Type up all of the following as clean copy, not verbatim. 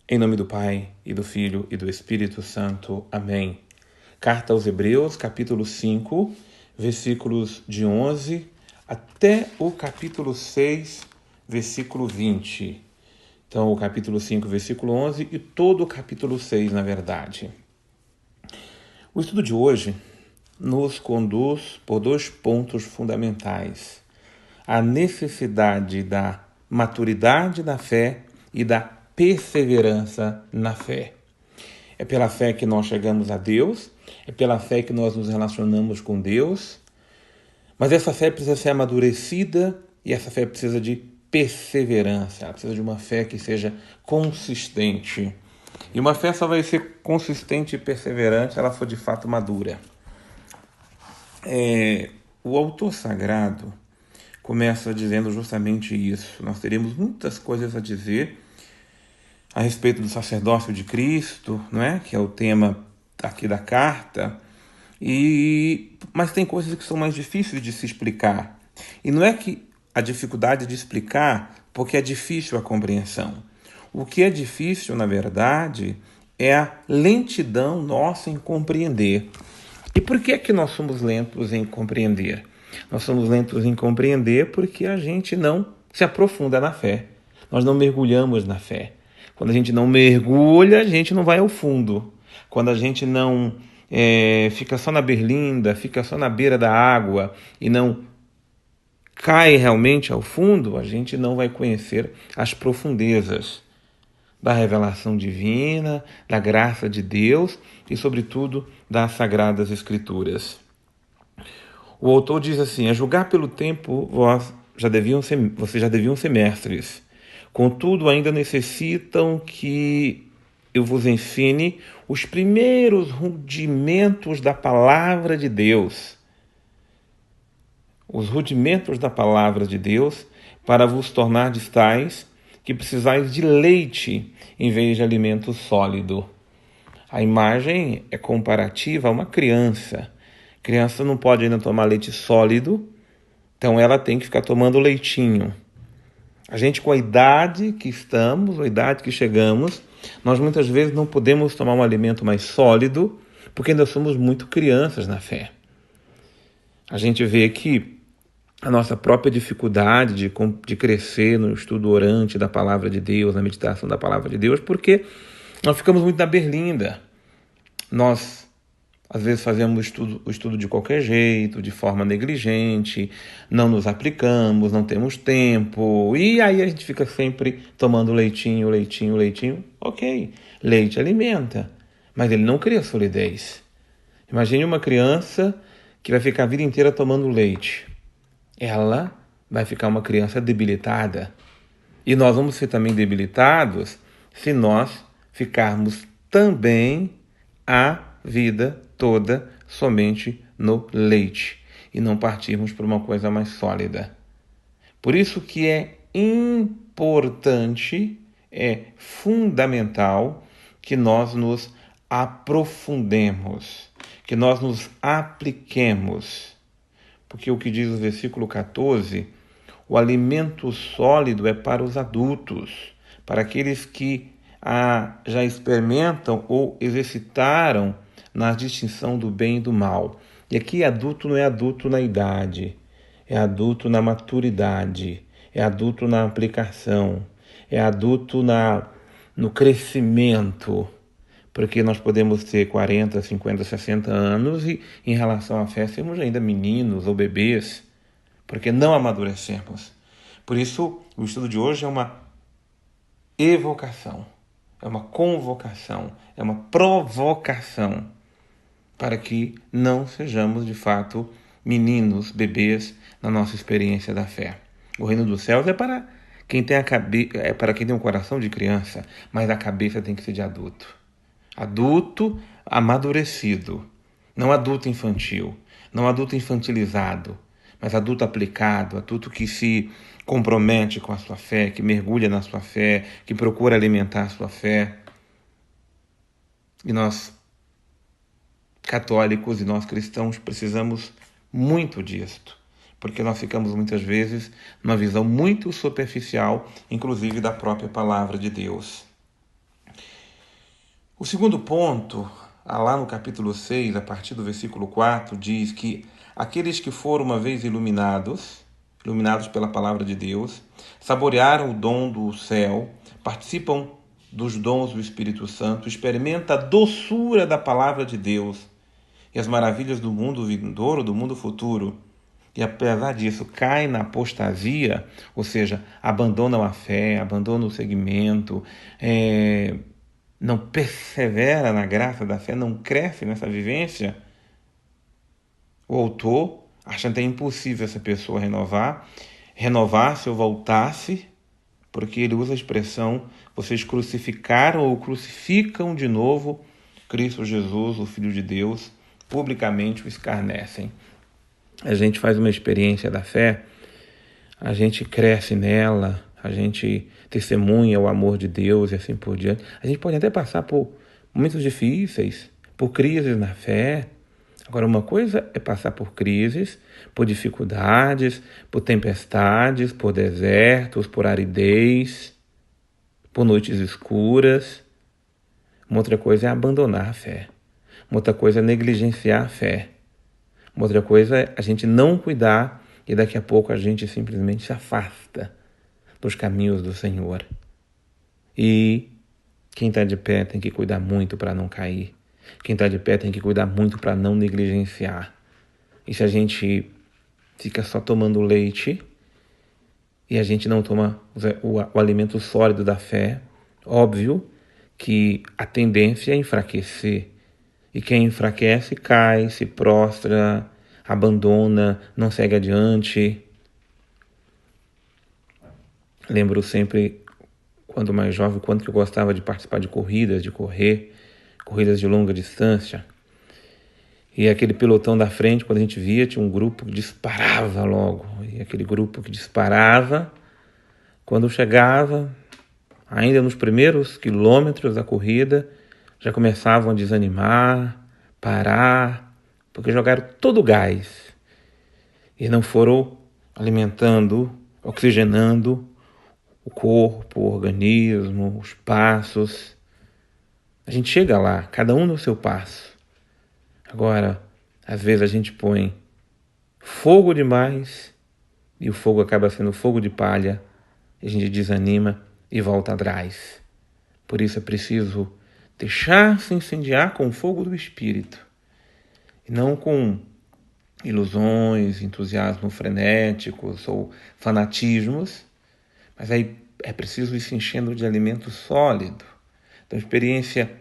Em nome do Pai, e do Filho, e do Espírito Santo. Amém. Carta aos Hebreus, capítulo 5, versículos de 11 até o capítulo 6, versículo 20. Então, o capítulo 5, versículo 11 e todo o capítulo 6, na verdade. O estudo de hoje nos conduz por dois pontos fundamentais: a necessidade da maturidade da fé e da perseverança na fé. É pela fé que nós chegamos a Deus, é pela fé que nós nos relacionamos com Deus, mas essa fé precisa ser amadurecida e essa fé precisa de perseverança, ela precisa de uma fé que seja consistente. E uma fé só vai ser consistente e perseverante se ela for de fato madura. O autor sagrado começa dizendo justamente isso. Nós teremos muitas coisas a dizer a respeito do sacerdócio de Cristo, não é? Que é o tema aqui da carta, mas tem coisas que são mais difíceis de se explicar. E não é que a dificuldade de explicar porque é difícil a compreensão. O que é difícil, na verdade, é a lentidão nossa em compreender. E por que é que nós somos lentos em compreender? Nós somos lentos em compreender porque a gente não se aprofunda na fé. Nós não mergulhamos na fé. Quando a gente não mergulha, a gente não vai ao fundo. Quando a gente não fica só na berlinda, fica só na beira da água e não cai realmente ao fundo, a gente não vai conhecer as profundezas da revelação divina, da graça de Deus e, sobretudo, das Sagradas Escrituras. O autor diz assim: a julgar pelo tempo, vocês já deviam ser mestres. Contudo, ainda necessitam que eu vos ensine os primeiros rudimentos da palavra de Deus. Os rudimentos da palavra de Deus, para vos tornardes tais que precisais de leite em vez de alimento sólido. A imagem é comparativa a uma criança. A criança não pode ainda tomar leite sólido, então ela tem que ficar tomando leitinho. A gente, com a idade que estamos, a idade que chegamos, nós muitas vezes não podemos tomar um alimento mais sólido, porque ainda somos muito crianças na fé. A gente vê que a nossa própria dificuldade de crescer no estudo orante da palavra de Deus, na meditação da palavra de Deus, porque nós ficamos muito na berlinda. Nós, às vezes, fazemos o estudo de qualquer jeito, de forma negligente, não nos aplicamos, não temos tempo, e aí a gente fica sempre tomando leitinho. Ok, leite alimenta, mas ele não cria solidez. Imagine uma criança que vai ficar a vida inteira tomando leite. Ela vai ficar uma criança debilitada. E nós vamos ser também debilitados se nós ficarmos também a vida toda somente no leite e não partirmos para uma coisa mais sólida. Por isso que é importante, é fundamental que nós nos aprofundemos, que nós nos apliquemos. Porque o que diz o versículo 14, o alimento sólido é para os adultos, para aqueles que já experimentam ou exercitaram na distinção do bem e do mal. E aqui adulto não é adulto na idade, é adulto na maturidade, é adulto na aplicação, é adulto no crescimento. Porque nós podemos ter 40, 50, 60 anos e, em relação à fé, sermos ainda meninos ou bebês, porque não amadurecemos. Por isso, o estudo de hoje é uma evocação, é uma convocação, é uma provocação para que não sejamos, de fato, meninos, bebês na nossa experiência da fé. O reino dos céus é para quem tem para quem tem um coração de criança, mas a cabeça tem que ser de adulto. Adulto amadurecido, não adulto infantil, não adulto infantilizado, mas adulto aplicado, adulto que se compromete com a sua fé, que mergulha na sua fé, que procura alimentar a sua fé. E nós, católicos e nós cristãos, precisamos muito disto, porque nós ficamos muitas vezes numa visão muito superficial, inclusive da própria palavra de Deus. O segundo ponto, lá no capítulo 6, a partir do versículo 4, diz que aqueles que foram uma vez iluminados pela palavra de Deus, saborearam o dom do céu, participam dos dons do Espírito Santo, experimentam a doçura da palavra de Deus e as maravilhas do mundo vindouro, do mundo futuro, e apesar disso caem na apostasia, ou seja, abandonam a fé, abandonam o segmento, não persevera na graça da fé, não cresce nessa vivência, o autor acha até impossível essa pessoa renovar-se ou voltar-se, porque ele usa a expressão: vocês crucificaram ou crucificam de novo Cristo Jesus, o Filho de Deus, publicamente o escarnecem. A gente faz uma experiência da fé, a gente cresce nela, a gente testemunha o amor de Deus e assim por diante. A gente pode até passar por momentos difíceis, por crises na fé. Agora, uma coisa é passar por crises, por dificuldades, por tempestades, por desertos, por aridez, por noites escuras. Uma outra coisa é abandonar a fé. Uma outra coisa é negligenciar a fé. Uma outra coisa é a gente não cuidar e daqui a pouco a gente simplesmente se afasta dos caminhos do Senhor. E quem está de pé tem que cuidar muito para não cair. Quem está de pé tem que cuidar muito para não negligenciar. E se a gente fica só tomando leite e a gente não toma o alimento sólido da fé, óbvio que a tendência é enfraquecer. E quem enfraquece cai, se prostra, abandona, não segue adiante. Lembro sempre, quando mais jovem, quanto que eu gostava de participar de corridas, de correr, corridas de longa distância. E aquele pelotão da frente, quando a gente via, tinha um grupo que disparava logo. E aquele grupo que disparava, quando chegava, ainda nos primeiros quilômetros da corrida, já começavam a desanimar, parar, porque jogaram todo o gás. E não foram alimentando, oxigenando o corpo, o organismo, os passos. A gente chega lá, cada um no seu passo. Agora, às vezes a gente põe fogo demais e o fogo acaba sendo fogo de palha, e a gente desanima e volta atrás. Por isso é preciso deixar-se incendiar com o fogo do Espírito, e não com ilusões, entusiasmos frenéticos ou fanatismos, mas aí é preciso ir se enchendo de alimento sólido, da experiência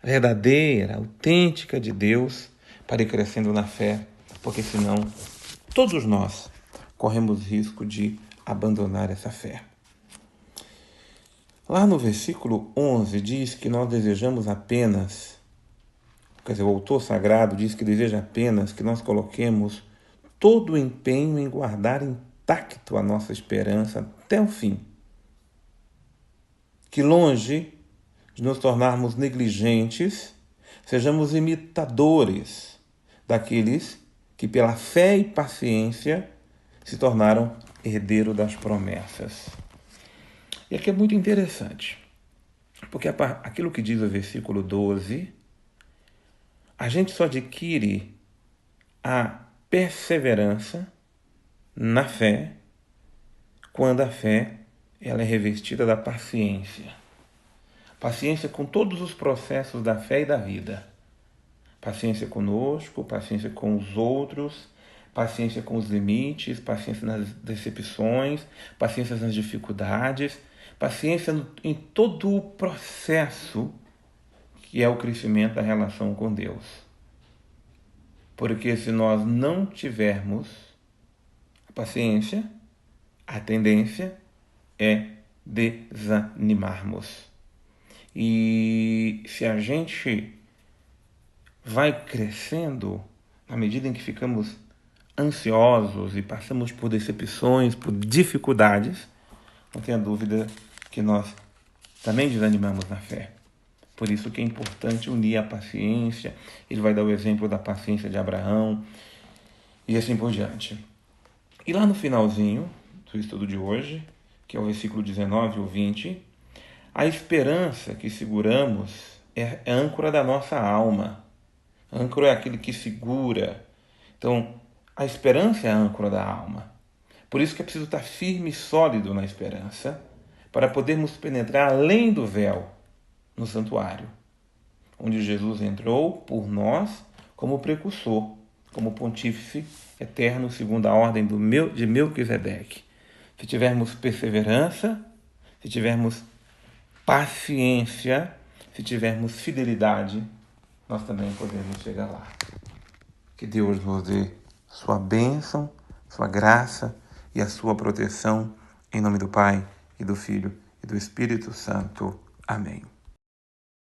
verdadeira, autêntica de Deus, para ir crescendo na fé, porque senão todos nós corremos risco de abandonar essa fé. Lá no versículo 11 diz que nós desejamos apenas, quer dizer, o autor sagrado diz que deseja apenas que nós coloquemos todo o empenho em guardar intacto a nossa esperança até o fim. Que longe de nos tornarmos negligentes, sejamos imitadores daqueles que pela fé e paciência se tornaram herdeiros das promessas. E aqui é muito interessante, porque aquilo que diz o versículo 12, a gente só adquire a perseverança na fé quando a fé ela é revestida da paciência. Paciência com todos os processos da fé e da vida. Paciência conosco, paciência com os outros, paciência com os limites, paciência nas decepções, paciência nas dificuldades, paciência em todo o processo que é o crescimento da relação com Deus. Porque se nós não tivermos a paciência, a tendência é desanimarmos. E se a gente vai crescendo, na medida em que ficamos ansiosos e passamos por decepções, por dificuldades, não tenha dúvida que nós também desanimamos na fé. Por isso que é importante unir a paciência. Ele vai dar o exemplo da paciência de Abraão e assim por diante. E lá no finalzinho do estudo de hoje, que é o versículo 19 ou 20, a esperança que seguramos é âncora da nossa alma. Âncora é aquele que segura. Então, a esperança é a âncora da alma. Por isso que é preciso estar firme e sólido na esperança, para podermos penetrar além do véu no santuário, onde Jesus entrou por nós como precursor, como pontífice eterno segundo a ordem de Melquisedeque. Se tivermos perseverança, se tivermos paciência, se tivermos fidelidade, nós também podemos chegar lá. Que Deus nos dê sua bênção, sua graça e a sua proteção, em nome do Pai, e do Filho, e do Espírito Santo. Amém.